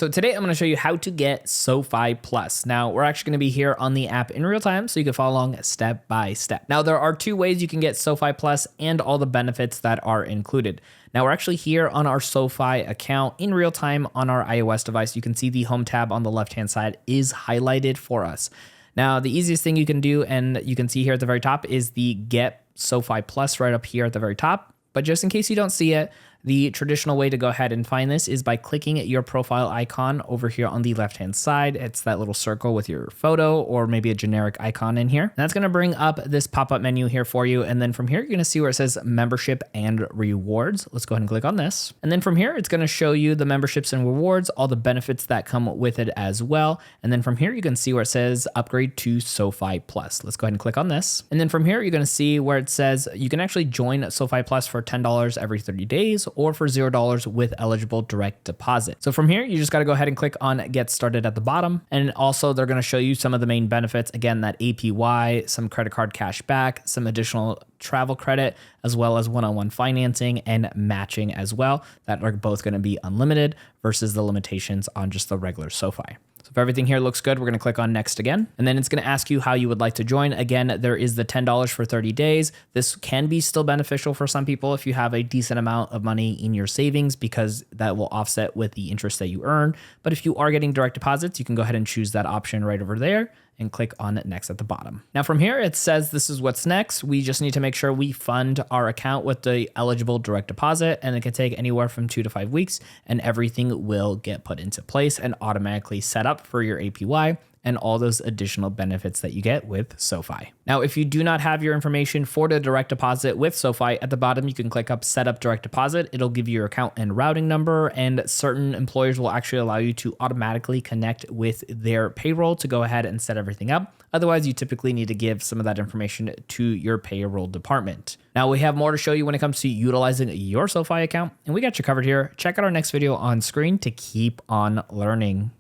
So today I'm going to show you how to get SoFi Plus. Now we're actually going to be here on the app in real time so you can follow along step by step. Now there are two ways you can get SoFi Plus and all the benefits that are included. Now we're actually here on our SoFi account in real time on our iOS device. You can see the home tab on the left hand side is highlighted for us. Now, the easiest thing you can do, and you can see here at the very top, is the Get SoFi Plus right up here at the very top. But just in case you don't see it, the traditional way to go ahead and find this is by clicking at your profile icon over here on the left-hand side. It's that little circle with your photo or maybe a generic icon in here. And that's going to bring up this pop-up menu here for you. And then from here, you're going to see where it says membership and rewards. Let's go ahead and click on this. And then from here, it's going to show you the memberships and rewards, all the benefits that come with it as well. And then from here, you can see where it says upgrade to SoFi Plus. Let's go ahead and click on this. And then from here, you're going to see where it says you can actually join SoFi Plus for $10 every 30 days or for $0 with eligible direct deposit. So from here, you just got to go ahead and click on get started at the bottom. And also they're going to show you some of the main benefits. Again, that APY, some credit card cash back, some additional travel credit, as well as one-on-one financing and matching as well, that are both going to be unlimited versus the limitations on just the regular SoFi. So if everything here looks good, we're going to click on next again. And then it's going to ask you how you would like to join. Again, there is the $10 for 30 days. This can be still beneficial for some people if you have a decent amount of money in your savings, because that will offset with the interest that you earn. But if you are getting direct deposits, you can go ahead and choose that option right over there and click on next at the bottom. Now from here, it says this is what's next. We just need to make sure we fund our account with the eligible direct deposit, and it can take anywhere from 2 to 5 weeks, and everything will get put into place and automatically set up for your APY and all those additional benefits that you get with SoFi. Now, if you do not have your information for the direct deposit with SoFi, at the bottom, you can click up set up direct deposit. It'll give you your account and routing number, and certain employers will actually allow you to automatically connect with their payroll to go ahead and set everything up. Otherwise, you typically need to give some of that information to your payroll department. Now, we have more to show you when it comes to utilizing your SoFi account, and we got you covered here. Check out our next video on screen to keep on learning.